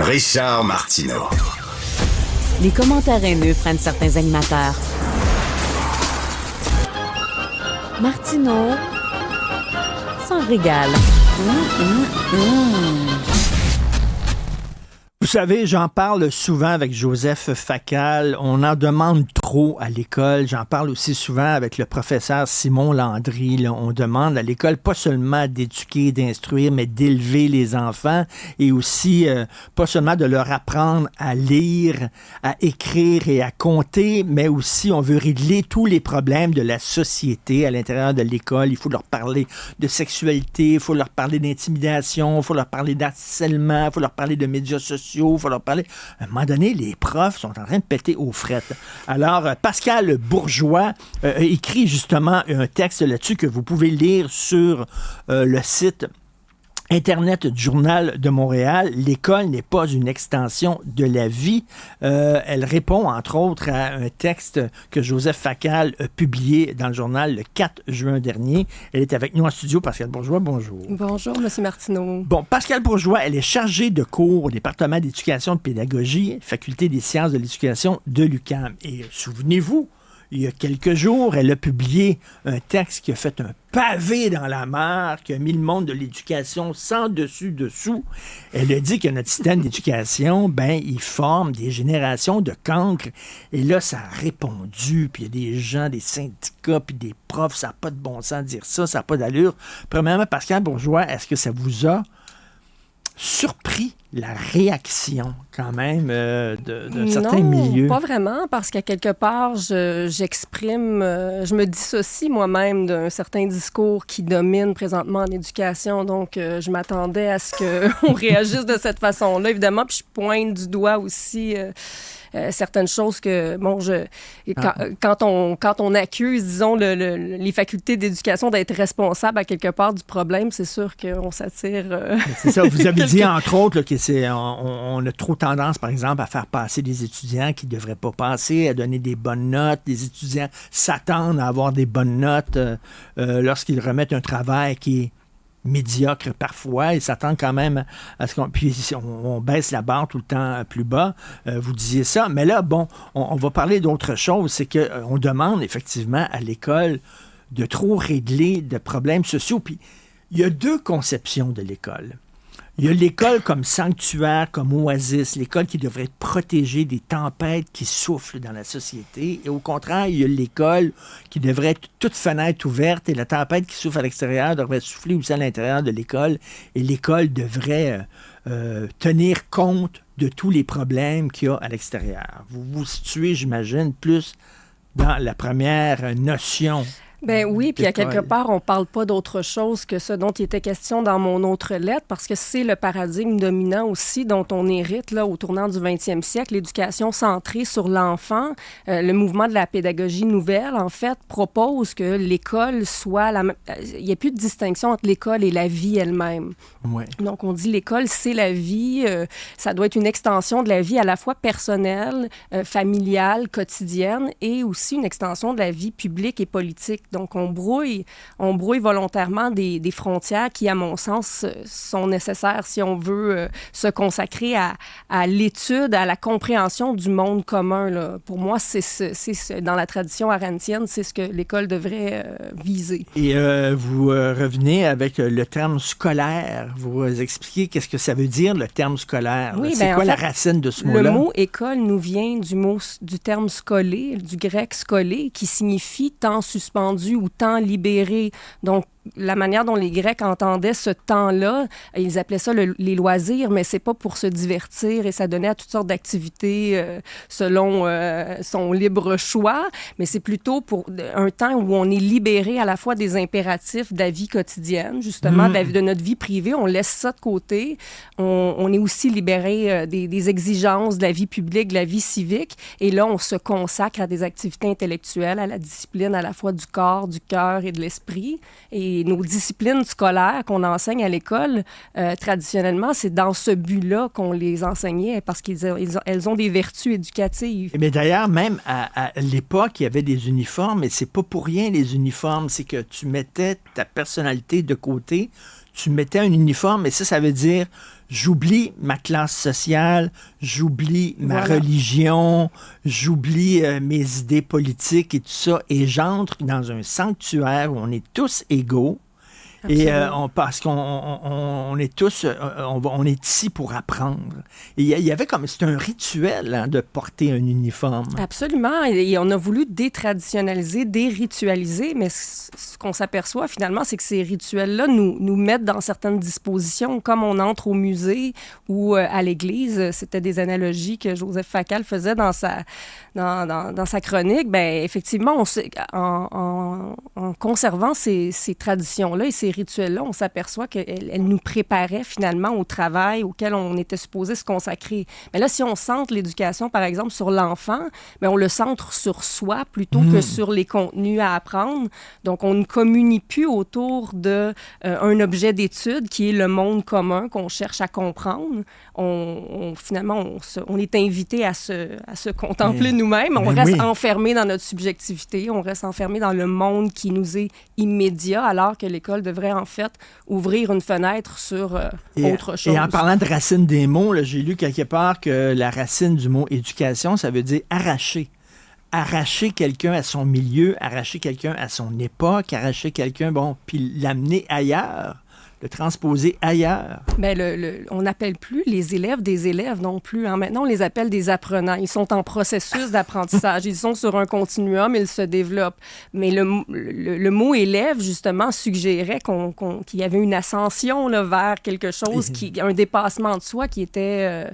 Richard Martineau. Les commentaires haineux freinent certains animateurs. Martineau s'en régale. Vous savez, j'en parle souvent avec Joseph Facal. On en demande trop à l'école. J'en parle aussi souvent avec le professeur Simon Landry. Là, on demande à l'école pas seulement d'éduquer, d'instruire, mais d'élever les enfants et aussi pas seulement de leur apprendre à lire, à écrire et à compter, mais aussi on veut régler tous les problèmes de la société à l'intérieur de l'école. Il faut leur parler de sexualité, il faut leur parler d'intimidation, il faut leur parler d'harcèlement, il faut leur parler de médias sociaux. Il faut leur parler. À un moment donné, les profs sont en train de péter aux frettes. Alors, Pascal Bourgeois a écrit justement un texte là-dessus que vous pouvez lire sur le site Internet du Journal de Montréal. L'école n'est pas une extension de la vie. Elle répond, entre autres, à un texte que Joseph Facal a publié dans le journal le 4 juin dernier. Elle est avec nous en studio. Pascal Bourgeois, bonjour. Bonjour, M. Martineau. Bon, Pascal Bourgeois, elle est chargée de cours au département d'éducation et de pédagogie, faculté des sciences de l'éducation de l'UQAM. Et souvenez-vous, il y a quelques jours, elle a publié un texte qui a fait un pavé dans la mare, qui a mis le monde de l'éducation sans dessus-dessous. Elle a dit que notre système d'éducation, il forme des générations de cancres. Et là, ça a répondu. Puis il y a des gens, des syndicats, puis des profs, ça n'a pas de bon sens de dire ça, ça n'a pas d'allure. Premièrement, Pascal Bourgeois, est-ce que ça vous a surpris la réaction quand même de certains milieux? Non, pas vraiment, parce qu'à quelque part, j'exprime, je me dissocie moi-même d'un certain discours qui domine présentement en éducation. Donc, je m'attendais à ce qu'on réagisse de cette façon-là, évidemment. Puis je pointe du doigt aussi certaines choses que, quand on accuse, disons, les facultés d'éducation d'être responsables à quelque part du problème, c'est sûr qu'on s'attire... C'est ça, vous avez dit, entre autres, là, on a trop tendance, par exemple, à faire passer des étudiants qui ne devraient pas passer, à donner des bonnes notes. Les étudiants s'attendent à avoir des bonnes notes lorsqu'ils remettent un travail qui est médiocre parfois. Ils s'attendent quand même à ce qu'on... Puis on baisse la barre tout le temps plus bas. Vous disiez ça. Mais là, on va parler d'autre chose. C'est qu'on demande effectivement à l'école de trop régler de problèmes sociaux. Puis il y a deux conceptions de l'école. Il y a l'école comme sanctuaire, comme oasis, l'école qui devrait être protégée des tempêtes qui soufflent dans la société. Et au contraire, il y a l'école qui devrait être toute fenêtre ouverte et la tempête qui souffle à l'extérieur devrait souffler aussi à l'intérieur de l'école. Et l'école devrait tenir compte de tous les problèmes qu'il y a à l'extérieur. Vous vous situez, j'imagine, plus dans la première notion. Ben oui, puis à quelque part, on parle pas d'autre chose que ce dont il était question dans mon autre lettre, parce que c'est le paradigme dominant aussi dont on hérite là, au tournant du 20e siècle, l'éducation centrée sur l'enfant. Le mouvement de la pédagogie nouvelle, en fait, propose que l'école soit... Il n'y a plus de distinction entre l'école et la vie elle-même. Ouais. Donc, on dit l'école, c'est la vie. Ça doit être une extension de la vie à la fois personnelle, familiale, quotidienne, et aussi une extension de la vie publique et politique. Donc, on brouille volontairement des frontières qui, à mon sens, sont nécessaires si on veut se consacrer à l'étude, à la compréhension du monde commun. Là. Pour moi, dans la tradition arendtienne, c'est ce que l'école devrait viser. Et vous revenez avec le terme scolaire. Vous expliquez qu'est-ce que ça veut dire, le terme scolaire. Oui, c'est quoi la racine de ce mot-là? Le mot école nous vient du terme scolé, du grec scolé, qui signifie temps suspendu ou temps libéré. Donc, la manière dont les Grecs entendaient ce temps-là, ils appelaient ça les loisirs, mais c'est pas pour se divertir et ça donnait à toutes sortes d'activités selon son libre choix, mais c'est plutôt pour un temps où on est libéré à la fois des impératifs de la vie quotidienne, justement, de notre vie privée, on laisse ça de côté. On est aussi libéré des exigences de la vie publique, de la vie civique, et là, on se consacre à des activités intellectuelles, à la discipline à la fois du corps, du cœur et de l'esprit. Et nos disciplines scolaires qu'on enseigne à l'école, traditionnellement, c'est dans ce but-là qu'on les enseignait parce qu'elles ont des vertus éducatives. Mais d'ailleurs, même à l'époque, il y avait des uniformes, et c'est pas pour rien les uniformes, c'est que tu mettais ta personnalité de côté, tu mettais un uniforme, et ça veut dire j'oublie ma classe sociale, j'oublie ma religion, j'oublie mes idées politiques et tout ça, et j'entre dans un sanctuaire où on est tous égaux. Et parce qu'on est tous, on est ici pour apprendre. Et il y avait comme, c'est un rituel de porter un uniforme. Absolument. Et on a voulu détraditionnaliser, déritualiser, mais ce qu'on s'aperçoit finalement, c'est que ces rituels-là nous mettent dans certaines dispositions, comme on entre au musée ou à l'église. C'était des analogies que Joseph Facal faisait dans sa chronique. Ben effectivement, en conservant ces traditions-là et ces rituels-là, on s'aperçoit qu'elles nous préparaient finalement au travail auquel on était supposé se consacrer. Mais là, si on centre l'éducation, par exemple, sur l'enfant, bien, on le centre sur soi plutôt que sur les contenus à apprendre. Donc, on ne communie plus autour d'un objet d'étude qui est le monde commun qu'on cherche à comprendre. Finalement, on est invité à se contempler nous-mêmes. On reste enfermé dans notre subjectivité. On reste enfermé dans le monde qui nous est immédiat, alors que l'école devrait en fait ouvrir une fenêtre sur autre chose. Et en parlant de racine des mots, là, j'ai lu quelque part que la racine du mot éducation, ça veut dire arracher. Arracher quelqu'un à son milieu, arracher quelqu'un à son époque, arracher quelqu'un, puis l'amener ailleurs. Le transposer ailleurs. Bien, on n'appelle plus les élèves des élèves non plus. Hein. Maintenant, on les appelle des apprenants. Ils sont en processus d'apprentissage. Ils sont sur un continuum, ils se développent. Mais le mot élève, justement, suggérait qu'il y avait une ascension là, vers quelque chose, un dépassement de soi qui était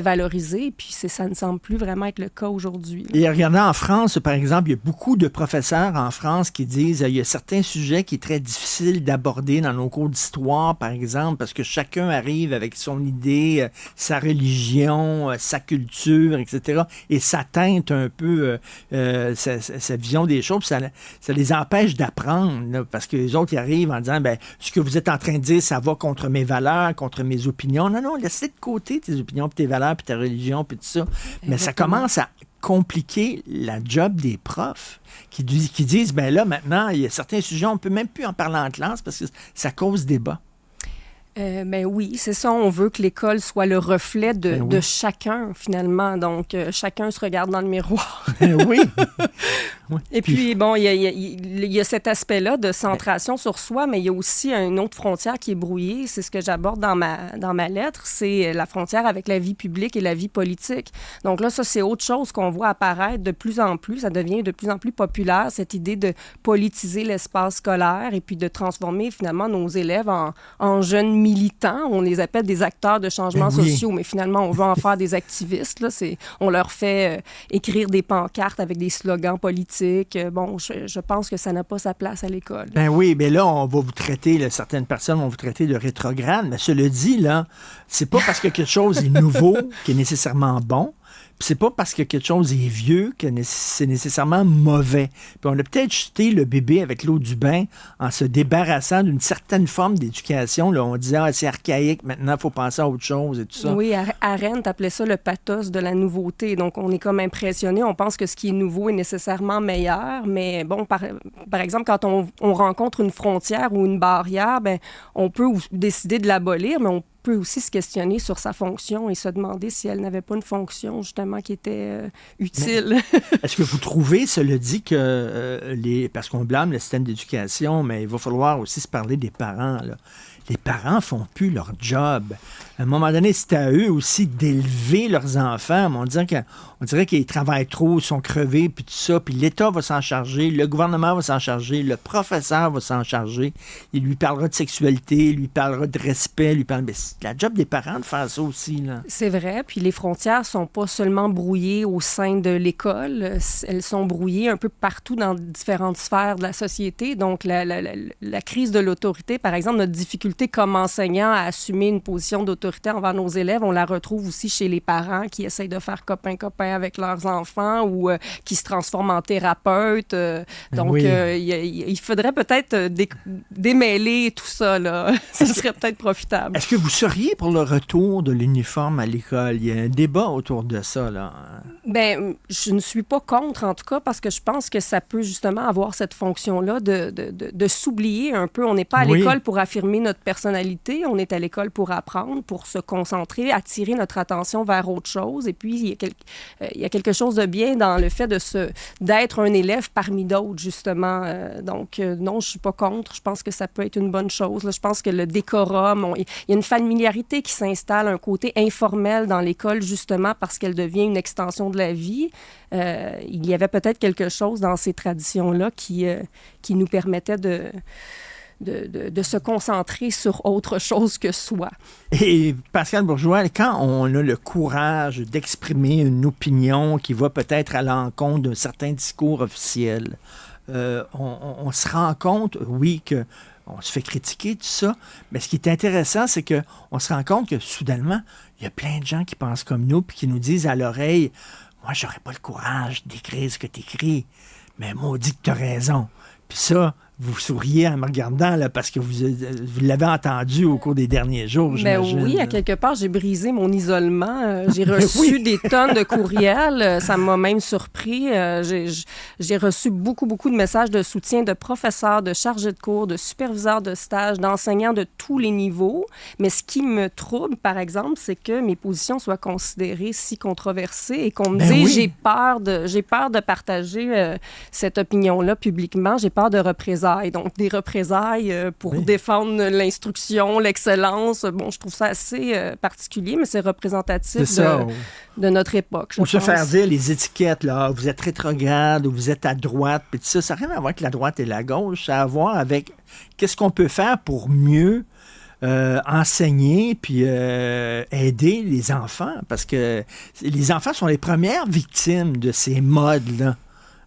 valorisé. Puis ça ne semble plus vraiment être le cas aujourd'hui. Et regardez, en France, par exemple, il y a beaucoup de professeurs en France qui disent il y a certains sujets qui sont très difficiles d'aborder dans nos cours d'histoire, par exemple, parce que chacun arrive avec son idée, sa religion, sa culture, etc. Et ça teinte un peu sa vision des choses. Ça les empêche d'apprendre, là, parce que les autres, ils arrivent en disant, ce que vous êtes en train de dire, ça va contre mes valeurs, contre mes opinions. Non, laissez de côté tes opinions, puis tes valeurs, puis ta religion, puis tout ça. Mais ça commence à compliquer la job des profs qui disent, là, maintenant, il y a certains sujets, on ne peut même plus en parler en classe parce que ça cause débat. Oui, c'est ça. On veut que l'école soit le reflet de chacun, finalement. Donc, chacun se regarde dans le miroir. Oui. Et puis, il y a cet aspect-là de centration sur soi, mais il y a aussi une autre frontière qui est brouillée. C'est ce que j'aborde dans ma lettre. C'est la frontière avec la vie publique et la vie politique. Donc là, ça, c'est autre chose qu'on voit apparaître de plus en plus. Ça devient de plus en plus populaire, cette idée de politiser l'espace scolaire et puis de transformer, finalement, nos élèves en jeunes militants. On les appelle des acteurs de changements sociaux, mais finalement, on veut en faire des activistes. Là. On leur fait écrire des pancartes avec des slogans politiques. Je pense que ça n'a pas sa place à l'école. Oui, mais là, on va vous traiter, certaines personnes vont vous traiter de rétrograde, mais cela dit, là, c'est pas parce que quelque chose est nouveau qui est nécessairement bon. Puis c'est pas parce que quelque chose est vieux que c'est nécessairement mauvais. Puis on a peut-être jeté le bébé avec l'eau du bain en se débarrassant d'une certaine forme d'éducation. Là, on disait, c'est archaïque, maintenant, il faut penser à autre chose et tout ça. Oui, Arendt appelait ça le pathos de la nouveauté. Donc, on est comme impressionné. On pense que ce qui est nouveau est nécessairement meilleur. Mais par exemple, quand on rencontre une frontière ou une barrière, on peut décider de l'abolir, mais on peut aussi se questionner sur sa fonction et se demander si elle n'avait pas une fonction, justement, qui était utile. Est-ce que vous trouvez, cela dit, que parce qu'on blâme le système d'éducation, mais il va falloir aussi se parler des parents, là. Les parents font plus leur job. À un moment donné, c'est à eux aussi d'élever leurs enfants. On dirait qu'ils travaillent trop, ils sont crevés, puis tout ça. Puis l'État va s'en charger, le gouvernement va s'en charger, le professeur va s'en charger. Il lui parlera de sexualité, il lui parlera de respect, mais c'est la job des parents de faire ça aussi, là. C'est vrai. Puis les frontières sont pas seulement brouillées au sein de l'école. Elles sont brouillées un peu partout dans différentes sphères de la société. Donc, la crise de l'autorité, par exemple, notre difficulté comme enseignant à assumer une position d'autorité envers nos élèves, on la retrouve aussi chez les parents qui essayent de faire copain-copain avec leurs enfants ou qui se transforment en thérapeutes. Il faudrait peut-être démêler tout ça, là. Ce serait peut-être profitable. Est-ce que vous seriez pour le retour de l'uniforme à l'école? Il y a un débat autour de ça, là. Ben, je ne suis pas contre, en tout cas, parce que je pense que ça peut justement avoir cette fonction-là de s'oublier un peu. On n'est pas à l'école pour affirmer notre personnalité, on est à l'école pour apprendre, pour se concentrer, attirer notre attention vers autre chose. Et puis, il y a quelque chose de bien dans le fait d'être un élève parmi d'autres, justement. Donc, non, je ne suis pas contre. Je pense que ça peut être une bonne chose. Là, je pense que le décorum, il y a une familiarité qui s'installe, un côté informel dans l'école, justement, parce qu'elle devient une extension de la vie. Il y avait peut-être quelque chose dans ces traditions-là qui nous permettait de se concentrer sur autre chose que soi. Et Pascal Bourgeois, quand on a le courage d'exprimer une opinion qui va peut-être à l'encontre d'un certain discours officiel, on se rend compte, oui, que on se fait critiquer, tout ça, mais ce qui est intéressant, c'est qu'on se rend compte que soudainement, il y a plein de gens qui pensent comme nous puis qui nous disent à l'oreille, « Moi, j'aurais pas le courage d'écrire ce que tu écris, mais maudit que tu as raison. » Puis ça, vous souriez en me regardant là, parce que vous l'avez entendu au cours des derniers jours, j'imagine. Ben oui, à quelque part, j'ai brisé mon isolement. J'ai reçu des tonnes de courriels. Ça m'a même surpris. J'ai reçu beaucoup de messages de soutien de professeurs, de chargés de cours, de superviseurs de stage, d'enseignants de tous les niveaux. Mais ce qui me trouble, par exemple, c'est que mes positions soient considérées si controversées et qu'on me dise j'ai peur de partager cette opinion-là publiquement. J'ai peur de représailles. Donc, des représailles pour défendre l'instruction, l'excellence. Bon, je trouve ça assez particulier, mais c'est représentatif de notre époque, je Ou pense. se faire dire les étiquettes, là, vous êtes rétrograde ou vous êtes à droite, puis ça n'a rien à voir avec la droite et la gauche, ça a à voir avec qu'est-ce qu'on peut faire pour mieux enseigner puis aider les enfants, parce que les enfants sont les premières victimes de ces modes-là.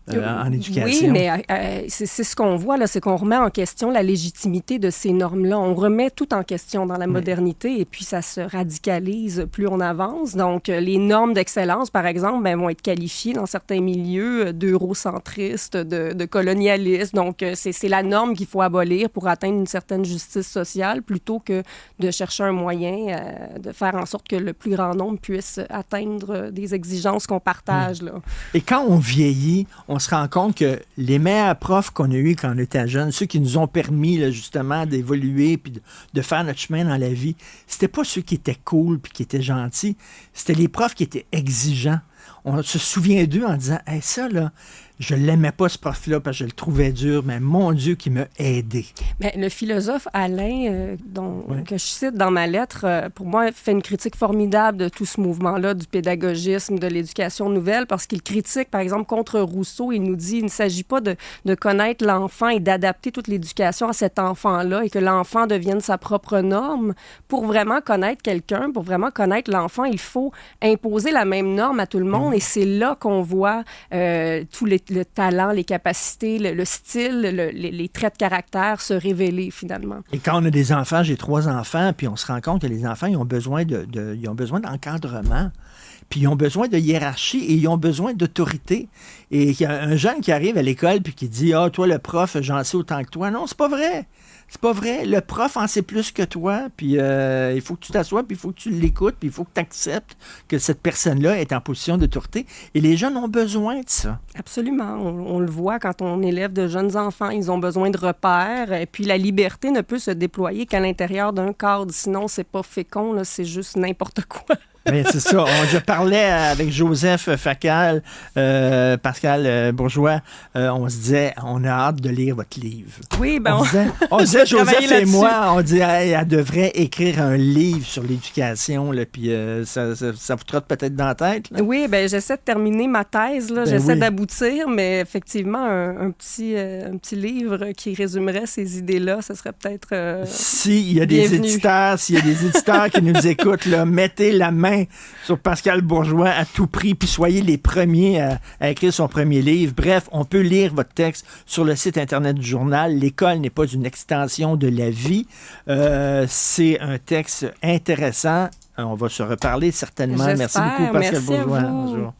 En éducation. Oui, mais c'est ce qu'on voit, là, c'est qu'on remet en question la légitimité de ces normes-là. On remet tout en question dans la modernité et puis ça se radicalise plus on avance. Donc, les normes d'excellence, par exemple, vont être qualifiées dans certains milieux d'eurocentristes, de colonialistes. Donc, c'est la norme qu'il faut abolir pour atteindre une certaine justice sociale plutôt que de chercher un moyen de faire en sorte que le plus grand nombre puisse atteindre des exigences qu'on partage. Là. Et quand on vieillit, on se rend compte que les meilleurs profs qu'on a eus quand on était jeune, ceux qui nous ont permis là, justement d'évoluer puis de faire notre chemin dans la vie, c'était pas ceux qui étaient cool puis qui étaient gentils, c'était les profs qui étaient exigeants. On se souvient d'eux en disant hey, « ça, là, je l'aimais pas, ce prof-là, parce que je le trouvais dur, mais mon Dieu, qui m'a aidé. » Mais le philosophe Alain, que je cite dans ma lettre, pour moi, fait une critique formidable de tout ce mouvement-là, du pédagogisme, de l'éducation nouvelle, parce qu'il critique, par exemple, contre Rousseau, il nous dit il ne s'agit pas de connaître l'enfant et d'adapter toute l'éducation à cet enfant-là et que l'enfant devienne sa propre norme. Pour vraiment connaître quelqu'un, pour vraiment connaître l'enfant, il faut imposer la même norme à tout le monde et c'est là qu'on voit tout le talent, les capacités, le style, les traits de caractère se révéler finalement. Et quand on a des enfants, j'ai 3 enfants, puis on se rend compte que les enfants, ils ont besoin ils ont besoin d'encadrement. Puis ils ont besoin de hiérarchie et ils ont besoin d'autorité. Et il y a un jeune qui arrive à l'école puis qui dit « Ah, toi, le prof, j'en sais autant que toi. » Non, c'est pas vrai. C'est pas vrai. Le prof en sait plus que toi. Puis il faut que tu t'assoies, puis il faut que tu l'écoutes, puis il faut que tu acceptes que cette personne-là est en position d'autorité. Et les jeunes ont besoin de ça. Absolument. On le voit quand on élève de jeunes enfants. Ils ont besoin de repères. Et puis la liberté ne peut se déployer qu'à l'intérieur d'un cadre. Sinon, c'est pas fécond, là, c'est juste n'importe quoi. Bien, c'est ça. Je parlais avec Joseph Facal, Pascal Bourgeois. On se disait, on a hâte de lire votre livre. Oui, on disait Joseph et moi, on dit, hey, elle devrait écrire un livre sur l'éducation, là, puis ça vous trotte peut-être dans la tête. Là. Oui, bien, j'essaie de terminer ma thèse, là. J'essaie d'aboutir, mais effectivement, un petit livre qui résumerait ces idées-là, ce serait peut-être s'il y a des éditeurs qui nous écoutent, là, mettez la main sur Pascal Bourgeois à tout prix, puis soyez les premiers à écrire son premier livre. Bref, on peut lire votre texte sur le site Internet du journal. L'école n'est pas une extension de la vie. C'est un texte intéressant. On va se reparler certainement. J'espère. Merci beaucoup, Pascal Bourgeois. À vous. Bonjour.